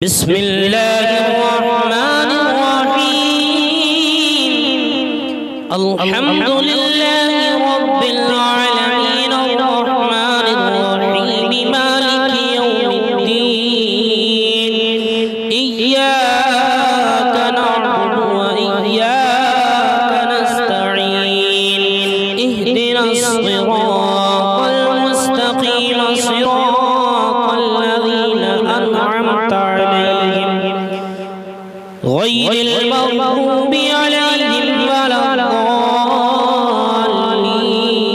بسم الله الرحمن الرحيم الحمد لله رب العالمين الرحمن الرحيم مالك يوم الدين إياك نعبد وإياك نستعين اهدنا الصراط المستقيم صراط الذين أنعمت عليهم غير المغضوب عليهم ولا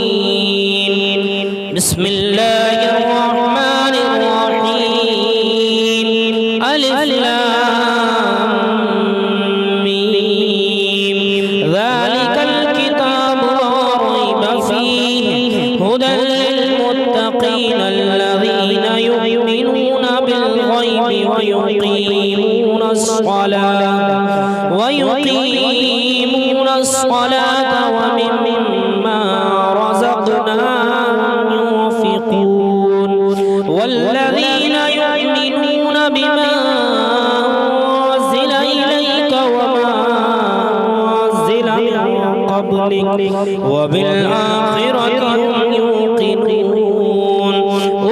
الضالين بسم الله الرحمن الرحيم ألف لام ميم ذلك الكتاب لا ريب فيه هدى للمتقين الذين يؤمنون بالغيب ويقيمون الصلاة ومما رزقناهم ينفقون والذين يؤمنون بما أنزل إليك وما أنزل من قبلك وبالآخرة هم يوقنون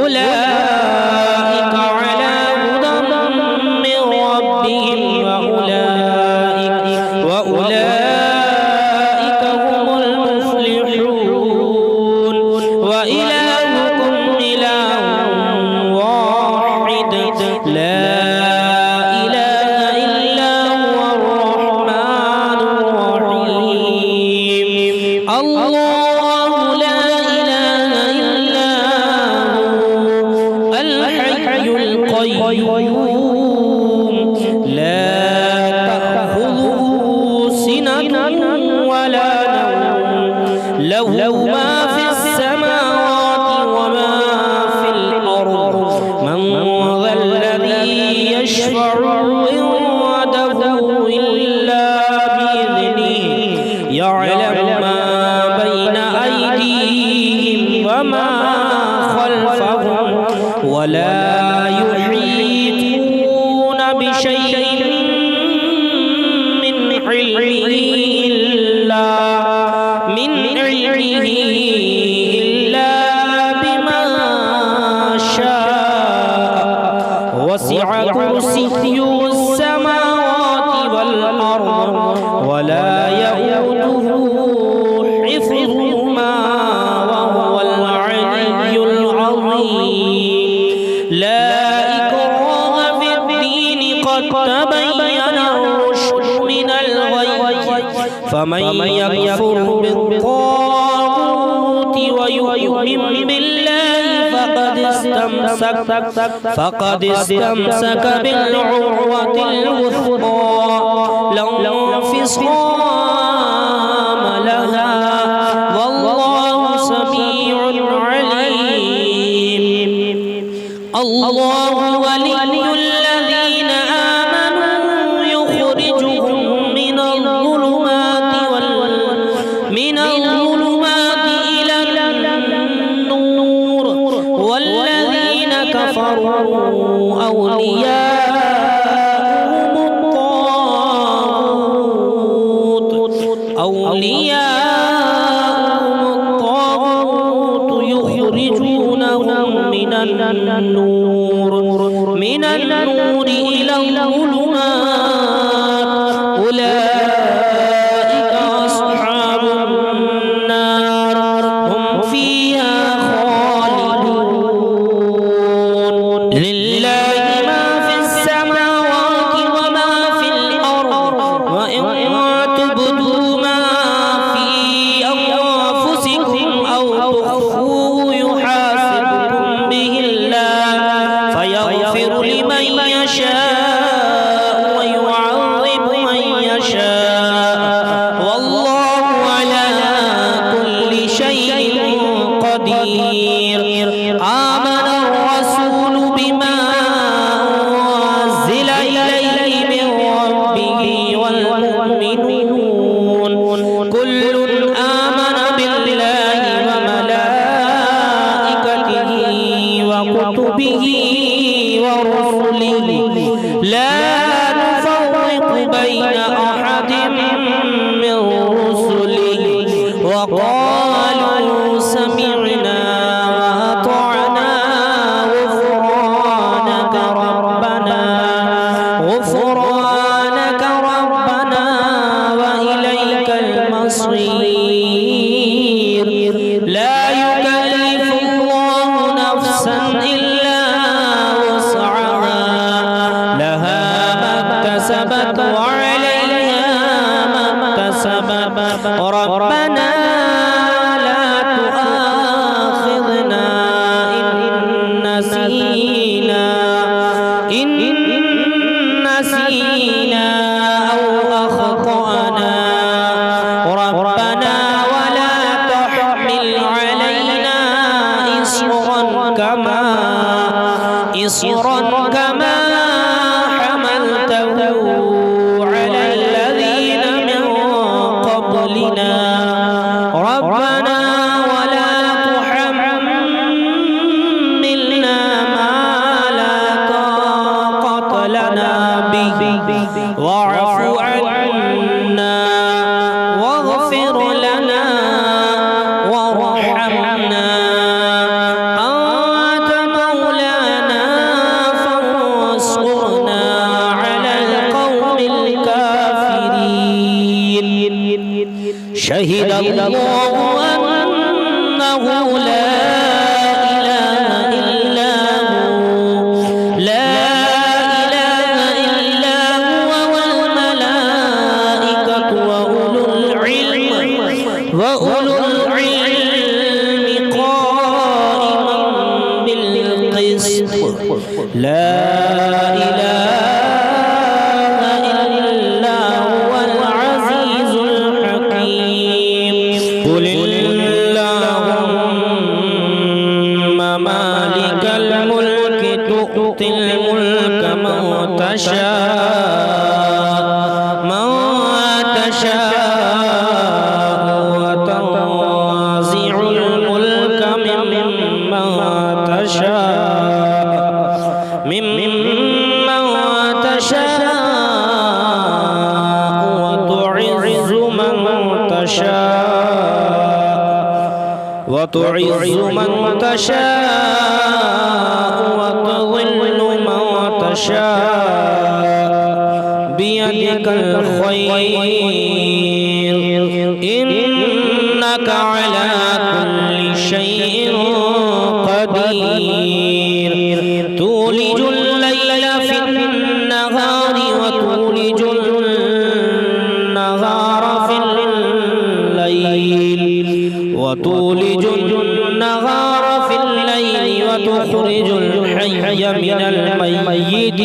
أولئك على هدى من ربهم وأولئك هم المفلحون وإلهكم إله واحد لا إله إلا هو الرحمن الرحيم الله لا إله إلا هو الحي القيوم لا تأخذه سنة ولا نوم له ما في السماوات وما في الأرض من ذا الذي يشفع عنده إلا بإذنه يعلم ما بين أيديهم وما خلفهم ولا يحيطون بشيء من علمه إلا بما شاء وسع كرسيه السماوات والأرض ولا يئوده حفظهما وهو العلي العظيم لا إكراه في الدين قد تبين الرشد من الغي فمن يكفر بالطاغوت ويؤمن بالله فقد استمسك بالعروة الوثقى لا انفصام لها والله سميع عليم الله ولي الذين آمنوا يخرجهم من الظلمات إلى النور والذين كفروا أولياءهم الطاغوت لا نفرق بين أحد من رسله وقالوا سمعنا وأطعنا غفرانك ربنا وإليك المصير لا يكلف الله نفسا إلا وسعها لها ما اكتسبت وعليها ما اكتسبت ربنا لا تؤاخذنا إن نسينا أو أخطأنا ربنا ولا تحمل علينا إصرا كما حملته على الذين من قبلنا ربنا ولا تحملنا ما لا طاقة لنا به واعف عنا واغفر لنا وارحمنا أنت مولانا فانصرنا على القوم الكافرين شهد الله أنه لا إله إلا هو وأولو العلم قائما بالقسط لا إله إلا هو العزيز الحكيم قل اللهم مالك الملك تؤتي الملك من تشاء وتنزع الملك ممن تشاء وتعز من تشاء وتضل من تشاء بيدك الخير إنك على كل شيء قدير تولج الليل في النهار وتولج النهار في الليل وتخرج الحي من الميت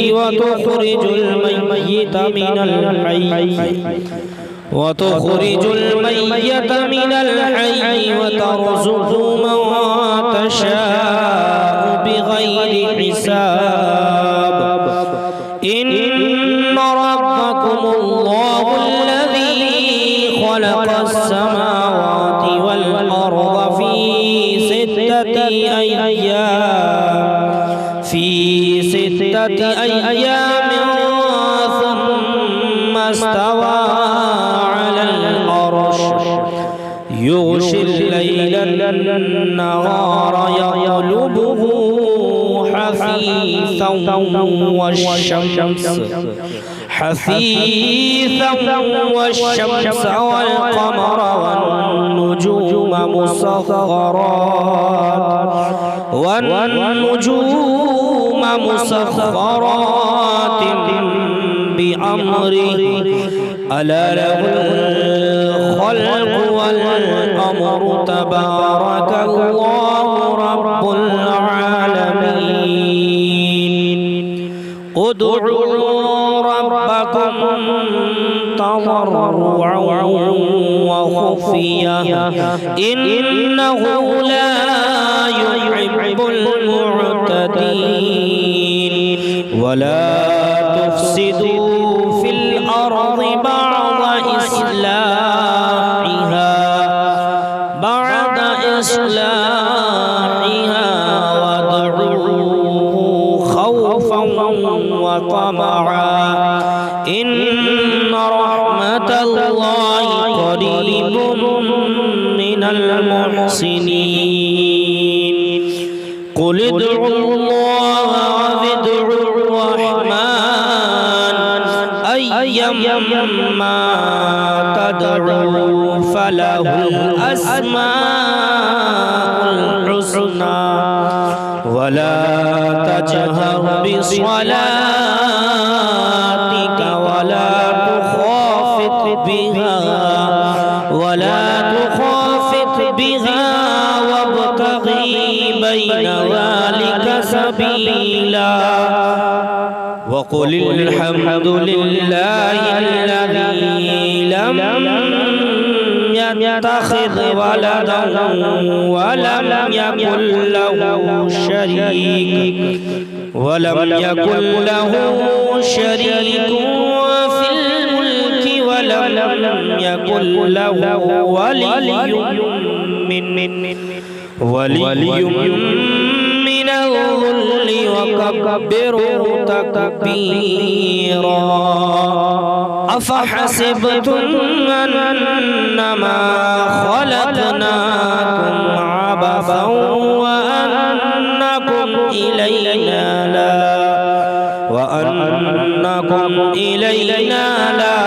وتخرج الميت من الحي وترزق من تشاء بغير حساب إن ربكم الله الذي خلق السماوات والأرض في ستة أيام ثم استوى على العرش يغشي الليل النهار يطلبه حثيثا والشمس والقمر والنجوم مسخرات بأمره ألا له الخلق والأمر تبارك الله رب العالمين ادعوا ربكم تضرعا وخفيا إنه لا يحب المعتدين ولا تفسدوا في الأرض بعد إصلاحها وادعوه خوفا وطمعا إن رحمة الله قريب من المحسنين قل ادعوا الله وادعوا الرحمن أيما تدعوا فله الأسماء الحسنى ولا تجهر بصلاتك ولا تخافت بها وابتغي بين ذلك سبيلا وقل الحمد لله الذي لم يتخذ ولدا ولم يكن له شريك في الملك ولم يكن له ولي من الذل وكبره تكبيرا أفحسبتم أنما خلقناكم عبثا وأنكم إلينا لا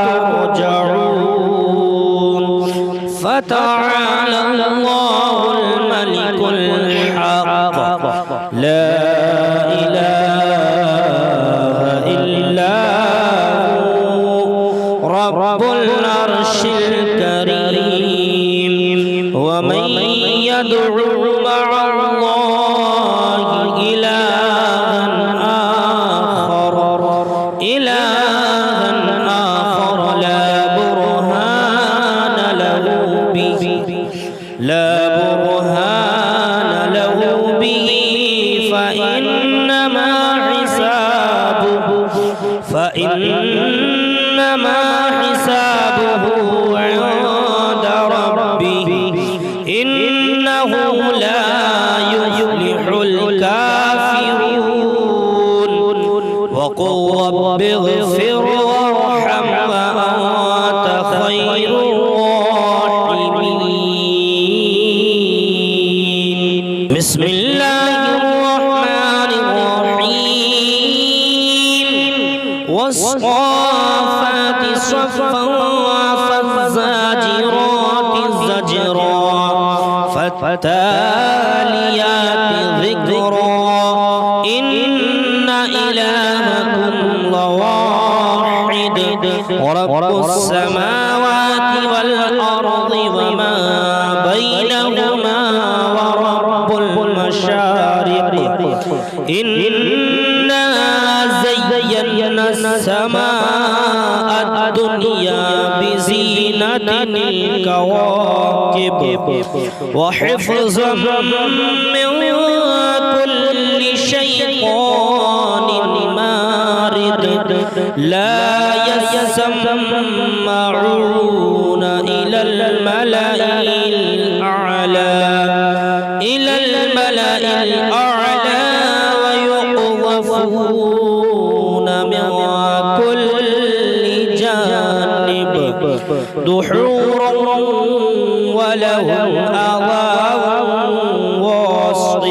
ترجعون فتعالى الله الملك الحق لا إله إلا هو رب العرش الكريم ومن يدعو مع الله إلها آخر لا برهان له به فإنما حسابه عند ربه إنه لا يفلح الكافرون وقل رب اغفر وارحم وأنت خير الراحمين بسم الله الرحمن الرحيم والصافات صفا فالزاجرات زجرا فالتاليات ذكرا إن إلهكم لواحد ورب السماوات والأرض وما بينهما ورب المشارق إنا زينا السماء الدنيا بزينة الكواكب وحفظا من كل شيطان مارد لا يسمعون إلى الملأ الأعلى ويقذفون من كل جانب دحورا ولهم عذاب واصب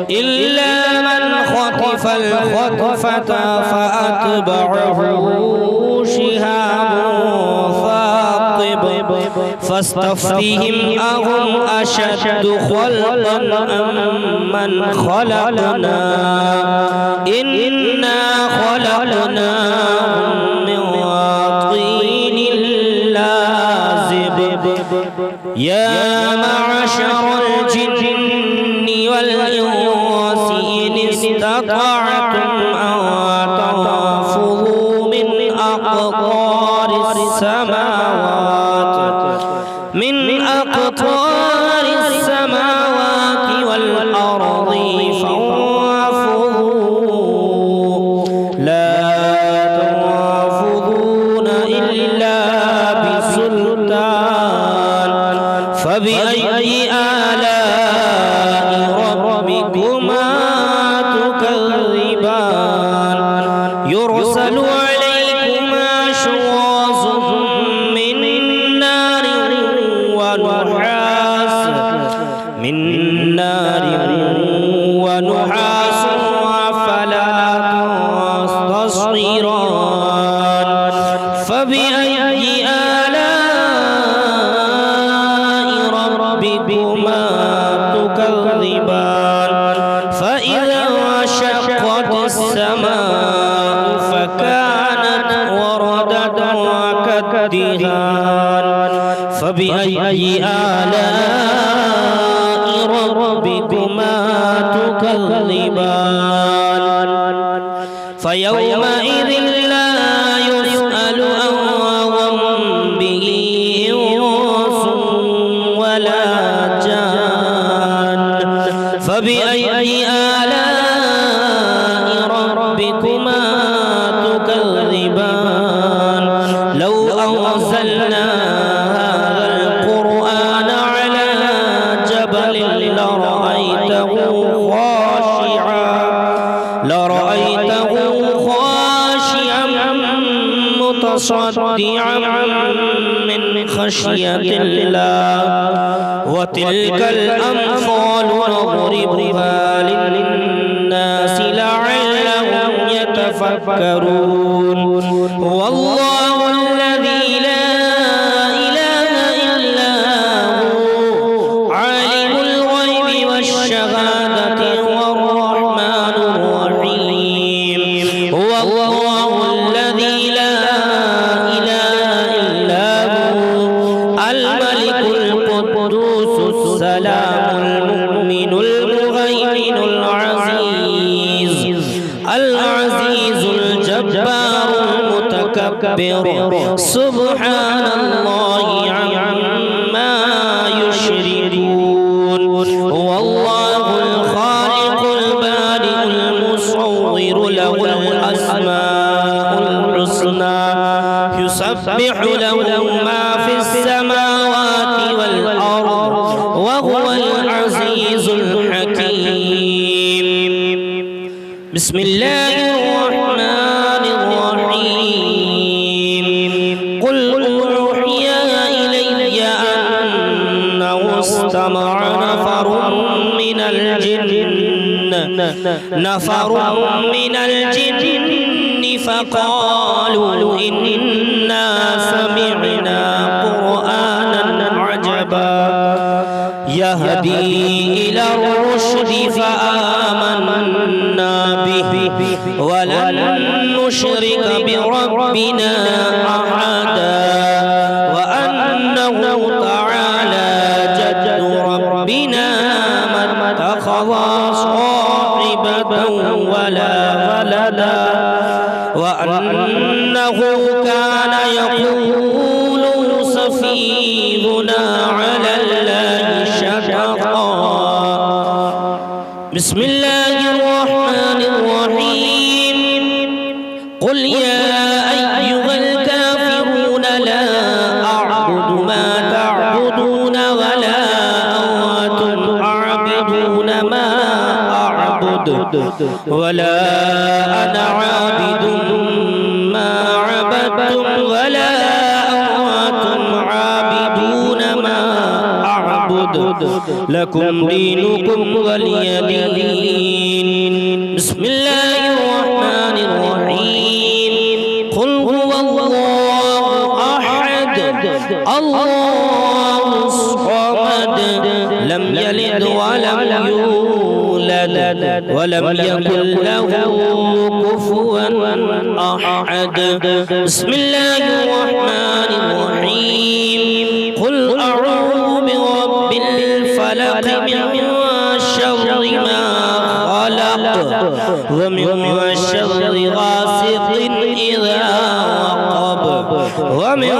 إلا من خطف الخطفة فأتبعه شهاب ثاقب فاستفتهم أهم أشد خلقا أم من خلقنا إنا خلقناهم من طين لازب يا معشر الجن والإنس إن استطعتم أن تنفذوا من أقطار السماوات والأرض فانفذوا لا تنفذون إلا بسلطان يرسل عليكما شواظ من نار ونحاس فلا تصطيران فبأي آلاء ربكما تكذبان فإذا انشقت السماء فكانت وردة كالدهان فبأي آلاء ربكما تكذبان فيومئذ لا يسأل عن ذنبه إنس ولا جان فبأي آلاء ربكما تكذبان لو أنزلنا هذا القرآن على جبل لرأيته خاشعا متصدعا من خشية الله وتلك الأمثال نضربها للناس لعلهم يتفكرون هو الله الذي لا إله إلا هو عالم الغيب والشهادة هو الرحمن الرحيم هو الله الذي لا إله إلا هو الملك القدوس السلام المؤمن المهيمن العزيز الجبار المتكبر سبحان الله عما يشركون هو الله الخالق البارئ المصور له الأسماء الحسنى يسبح له ما في السماوات والأرض وهو العزيز الحكيم بسم الله الرحمن الرحيم قل أوحي إلي أنه استمع نفر من الجن فقالوا إنا سمعنا قرآنا عجبا يهدي إلى الرشد فآمنا به ولن نشرك بربنا أحدا وأنه تعالى جد ربنا ما اتخذ صاحبة ولا ولدا وأنه كان يقول سفيهنا على الله شططا بسم الله الرحمن الرحيم قل يا أيها الكافرون لا أعبد ما تعبدون ولا أنتم عابدون ما أعبد ولا أنا عابد ما عبدتم ولا أنتم عابدون ما أعبد لكم دينكم ولي دين بسم الله الرحمن الرحيم قل هو الله أحد الله الصمد لم يلد ولم يولد ولم يكن له كفوا أحد بسم الله الرحمن الرحيم قل أعوذ برب الفلق من شر ما خلق ومن شر غاسق إذا وقب ومن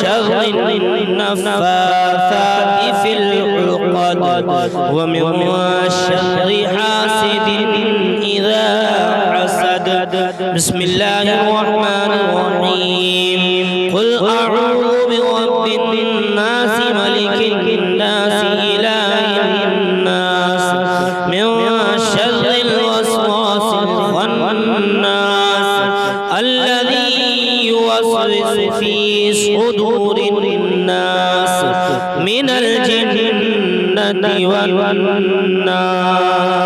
شر النفاثات في العقد ومن شر حاسد إذا حسد بسم الله الرحمن الرحيم قل أعوذ برب الناس ملك الناس إله الناس من شر الوسواس الخناس الذي يوسوس في صدور الناس من الجنة والناس.